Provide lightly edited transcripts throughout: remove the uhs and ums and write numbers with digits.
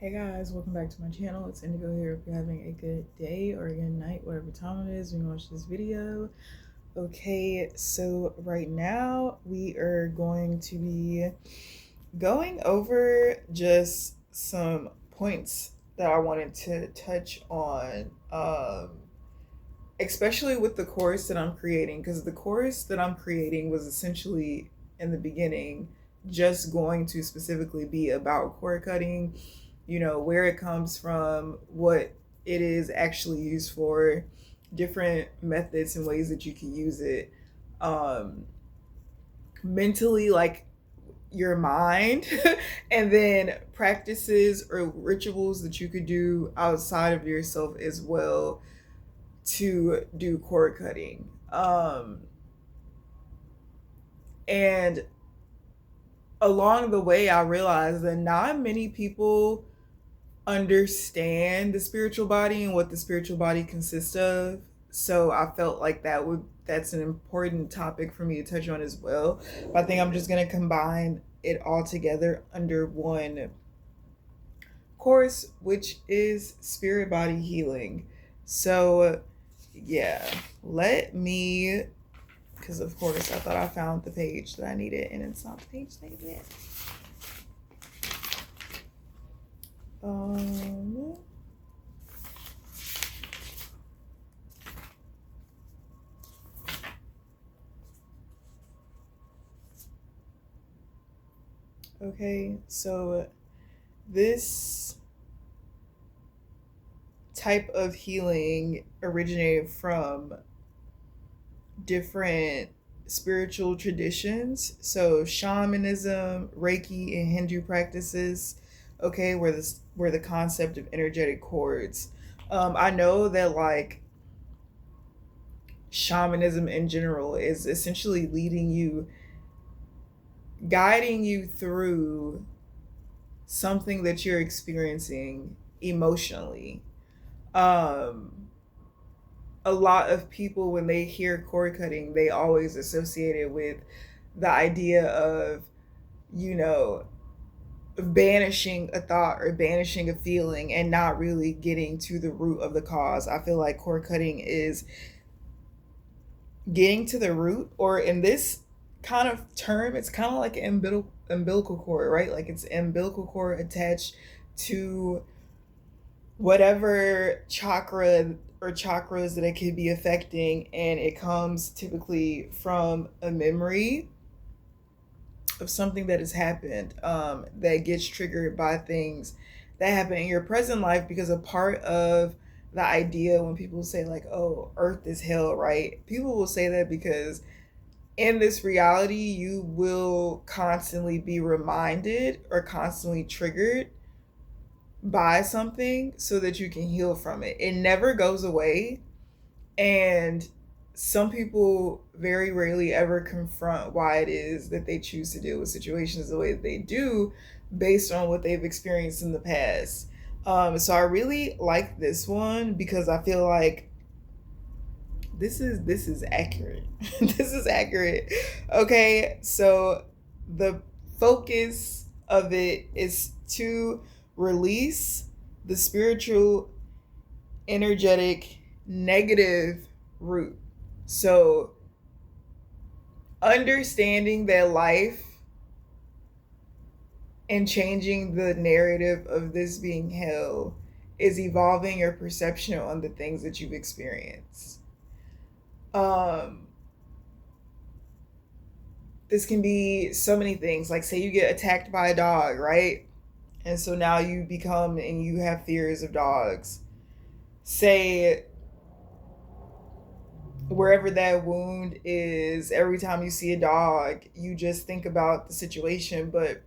Hey guys, welcome back to my channel. It's Indigo here. If you're having a good day or a good night, whatever time it is when you watch this video. Okay, so right now we are going to be going over just some points that I wanted to touch on, especially with the course that I'm creating, because the course that I'm creating was essentially in the beginning just going to specifically be about cord cutting, where it comes from, what it is actually used for, different methods and ways that you can use it mentally, like your mind, and then practices or rituals that you could do outside of yourself as well to do cord cutting. And along the way, I realized that not many people understand the spiritual body and what the spiritual body consists of. So I felt like that's an important topic for me to touch on as well. But I think I'm just gonna combine it all together under one course, which is spirit body healing. So yeah, let me, because of course I thought I found the page that I needed and it's not the page that I needed. Okay, so this type of healing originated from different spiritual traditions. So shamanism, Reiki, and Hindu practices, okay, where the concept of energetic cords. I know that like shamanism in general is essentially guiding you through something that you're experiencing emotionally. Um, a lot of people, when they hear cord cutting, they always associate it with the idea of, you know, banishing a thought or banishing a feeling and not really getting to the root of the cause. I feel like cord cutting is getting to the root, or in this kind of term, it's kind of like an umbilical cord, right? Like it's an umbilical cord attached to whatever chakra or chakras that it could be affecting, and it comes typically from a memory of something that has happened, that gets triggered by things that happen in your present life. Because a part of the idea when people say like, oh, earth is hell, right, people will say that because in this reality you will constantly be reminded or constantly triggered by something so that you can heal from it. It never goes away. And some people very rarely ever confront why it is that they choose to deal with situations the way that they do based on what they've experienced in the past. So I really like this one because I feel like this is accurate. This is accurate. Okay, so the focus of it is to release the spiritual, energetic, negative root. So understanding that life and changing the narrative of this being hell is evolving your perception on the things that you've experienced. Um, this can be so many things. Like, say you get attacked by a dog, right? And so now you become and you have fears of dogs. Say wherever that wound is, every time you see a dog, you just think about the situation, but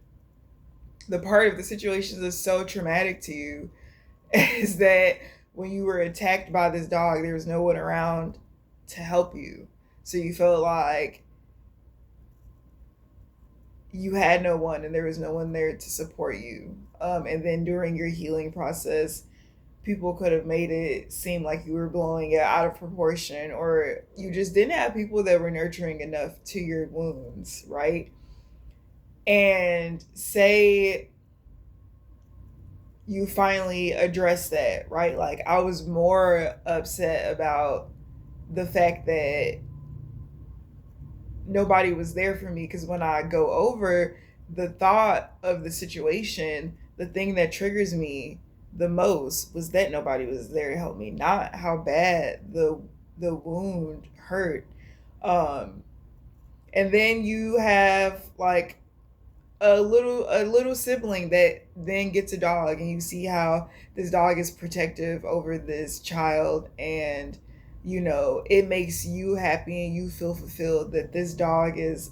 the part of the situation that's so traumatic to you is that when you were attacked by this dog, there was no one around to help you. So you felt like you had no one and there was no one there to support you. And then during your healing process, people could have made it seem like you were blowing it out of proportion, or you just didn't have people that were nurturing enough to your wounds, right? And say you finally address that, right? Like, I was more upset about the fact that nobody was there for me, because when I go over the thought of the situation, the thing that triggers me the most was that nobody was there to help me, not how bad the wound hurt. Um and then you have like a little sibling that then gets a dog, and you see how this dog is protective over this child, and it makes you happy and you feel fulfilled that this dog is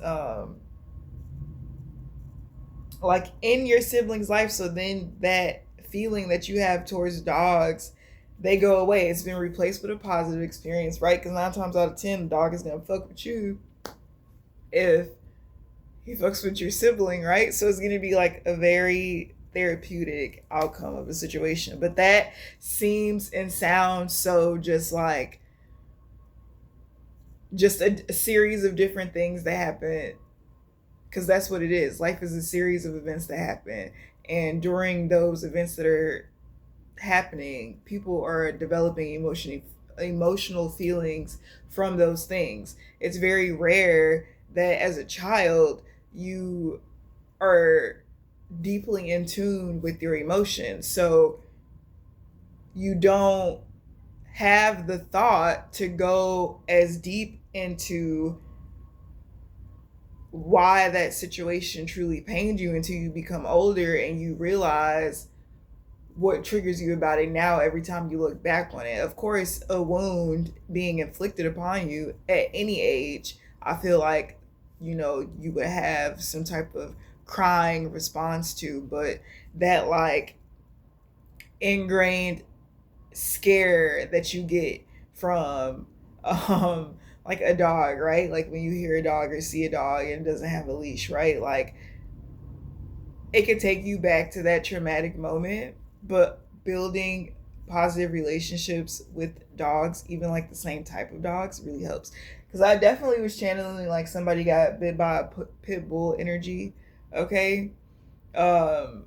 like in your sibling's life. So then that feeling that you have towards dogs, they go away. It's been replaced with a positive experience, right? Because 9 times out of 10 the dog is gonna fuck with you if he fucks with your sibling, right? So it's gonna be like a very therapeutic outcome of a situation. But that seems and sounds so just a series of different things that happen, because that's what it is. Life is a series of events that happen, and during those events that are happening, people are developing emotional feelings from those things. It's very rare that as a child you are deeply in tune with your emotions. So you don't have the thought to go as deep into why that situation truly pained you until you become older and you realize what triggers you about it now every time you look back on it. Of course, a wound being inflicted upon you at any age, I feel like, you would have some type of crying response to, but that like ingrained scare that you get from like a dog, right? Like when you hear a dog or see a dog and it doesn't have a leash, right? Like it could take you back to that traumatic moment. But building positive relationships with dogs, even like the same type of dogs, really helps. Because I definitely was channeling like somebody got bit by a pit bull energy, okay? Um,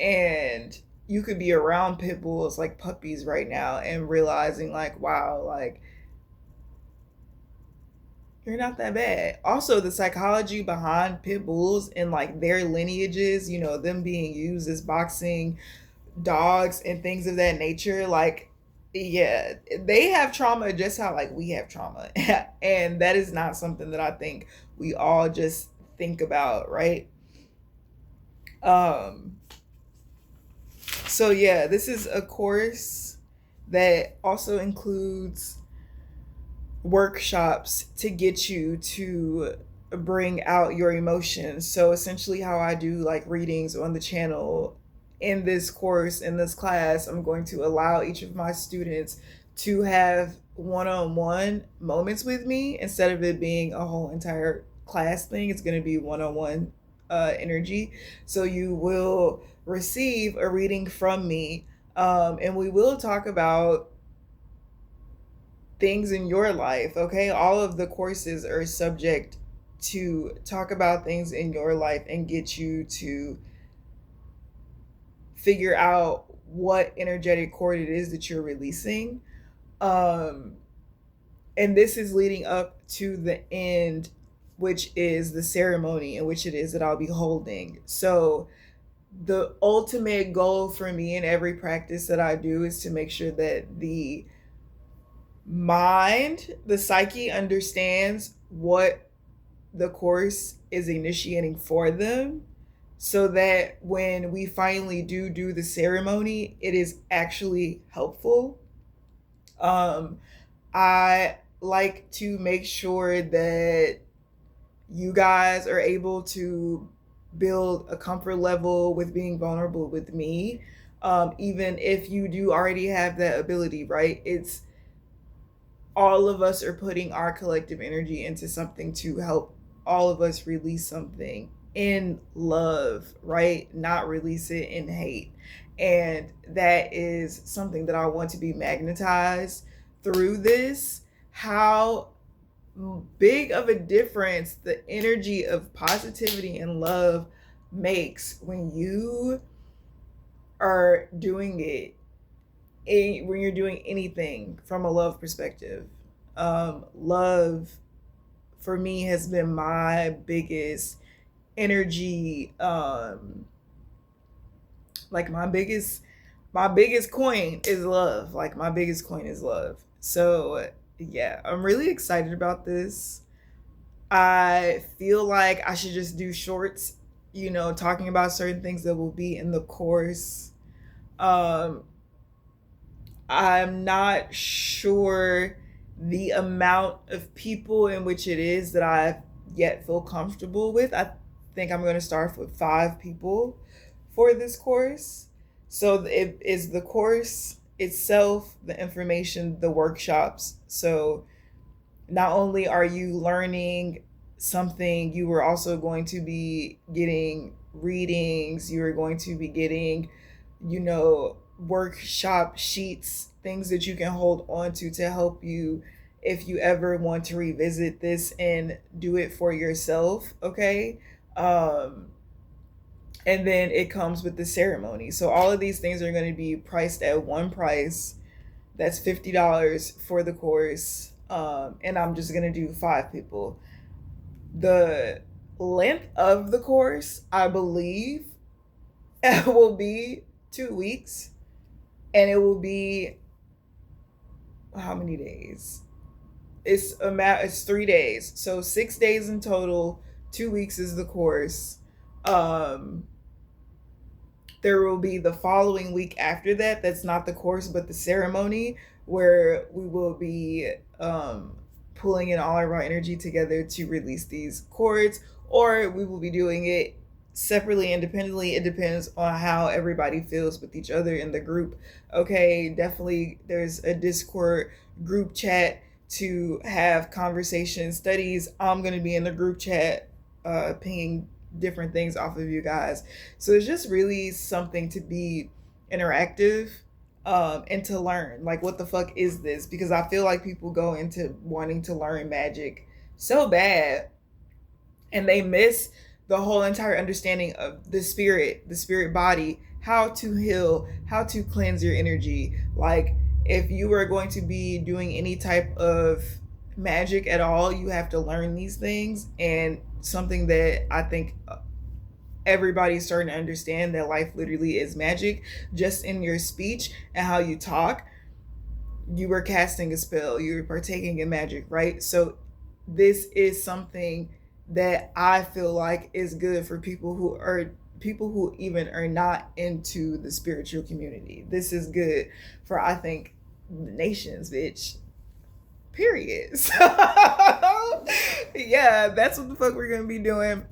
and you could be around pit bulls like puppies right now and realizing like, wow, like you're not that bad. Also, the psychology behind pit bulls and like their lineages, them being used as boxing dogs and things of that nature, like, yeah, they have trauma just how like we have trauma. And that is not something that I think we all just think about, right? Um, so yeah, this is a course that also includes workshops to get you to bring out your emotions. So essentially how I do like readings on the channel, in this course, in this class, I'm going to allow each of my students to have one-on-one moments with me. Instead of it being a whole entire class thing, it's going to be one-on-one energy. So you will receive a reading from me, and we will talk about things in your life, okay? All of the courses are subject to talk about things in your life and get you to figure out what energetic chord it is that you're releasing. Um, and this is leading up to the end, which is the ceremony in which it is that I'll be holding. So the ultimate goal for me in every practice that I do is to make sure that the mind, the psyche understands what the course is initiating for them, so that when we finally do the ceremony, it is actually helpful. Um, I like to make sure that you guys are able to build a comfort level with being vulnerable with me. Even if you do already have that ability, right? It's all of us are putting our collective energy into something to help all of us release something in love, right? Not release it in hate. And that is something that I want to be magnetized through this. How big of a difference the energy of positivity and love makes when you are doing it, when you're doing anything from a love perspective, love for me has been my biggest energy, like my biggest coin is love. Like my biggest coin is love. So yeah, I'm really excited about this. I feel like I should just do shorts, talking about certain things that will be in the course. um I'm not sure the amount of people in which it is that I yet feel comfortable with. I think I'm going to start with 5 people for this course. So it is the course itself, the information, the workshops. So not only are you learning something, you are also going to be getting readings, you are going to be getting, workshop sheets, things that you can hold on to help you if you ever want to revisit this and do it for yourself. Okay. And then it comes with the ceremony. So all of these things are going to be priced at one price. That's $50 for the course. And I'm just going to do 5 people. The length of the course, I believe, will be 2 weeks. And it will be how many days? It's 3 days. So 6 days in total. 2 weeks is the course. There will be the following week after that. That's not the course, but the ceremony, where we will be pulling in all of our energy together to release these chords, or we will be doing it separately, independently. It depends on how everybody feels with each other in the group. Okay, definitely there's a Discord group chat to have conversation studies. I'm going to be in the group chat pinging different things off of you guys. So it's just really something to be interactive, and to learn, like, what the fuck is this? Because I feel like people go into wanting to learn magic so bad, and they miss the whole entire understanding of the spirit body, how to heal, how to cleanse your energy. Like, if you are going to be doing any type of magic at all, you have to learn these things. And something that I think everybody's starting to understand, that life literally is magic. Just in your speech and how you talk, you were casting a spell, you were partaking in magic, right? So this is something that I feel like is good for people who even are not into the spiritual community. This is good for, I think, the nations, bitch. Period. So yeah, that's what the fuck we're gonna be doing.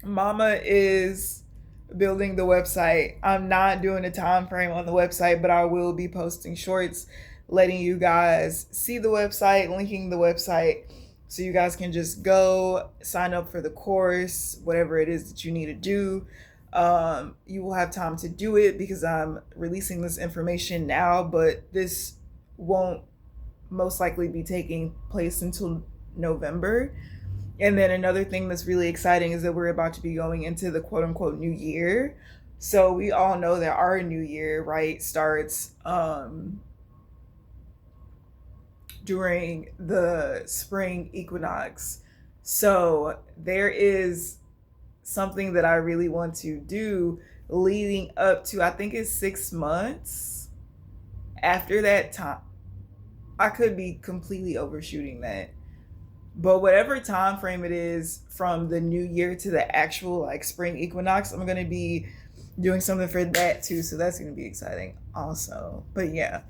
Mama is building the website. I'm not doing a time frame on the website, but I will be posting shorts letting you guys see the website, linking the website, so you guys can just go sign up for the course, whatever it is that you need to do. You will have time to do it because I'm releasing this information now, but this won't most likely be taking place until November. And then another thing that's really exciting is that we're about to be going into the quote unquote new year. So we all know that our new year, right, starts during the spring equinox. So there is something that I really want to do leading up to, I think it's 6 months after that time. I could be completely overshooting that, but whatever time frame it is from the new year to the actual like spring equinox, I'm gonna be doing something for that too. So that's gonna be exciting also. But yeah,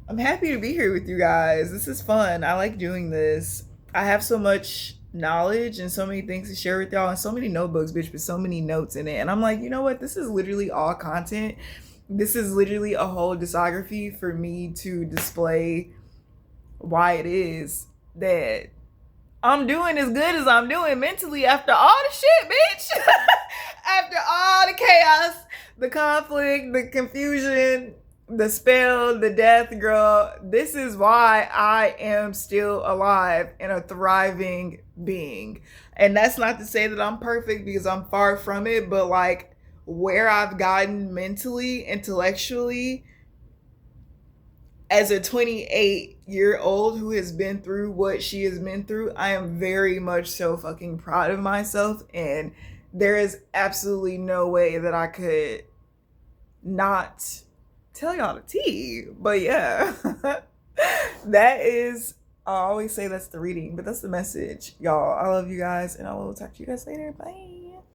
I'm happy to be here with you guys. This is fun. I like doing this. I have so much knowledge and so many things to share with y'all, and so many notebooks, bitch, with so many notes in it. And I'm like, you know what? This is literally all content. This is literally a whole discography for me to display why it is that I'm doing as good as I'm doing mentally after all the shit, bitch. After all the chaos, the conflict, the confusion, the spell, the death, girl. This is why I am still alive and a thriving being. And that's not to say that I'm perfect, because I'm far from it, but like, where I've gotten mentally, intellectually, as a 28-year-old who has been through what she has been through, I am very much so fucking proud of myself. And there is absolutely no way that I could not tell y'all the tea. But yeah, that is, I always say that's the reading, but that's the message. Y'all, I love you guys, and I will talk to you guys later. Bye.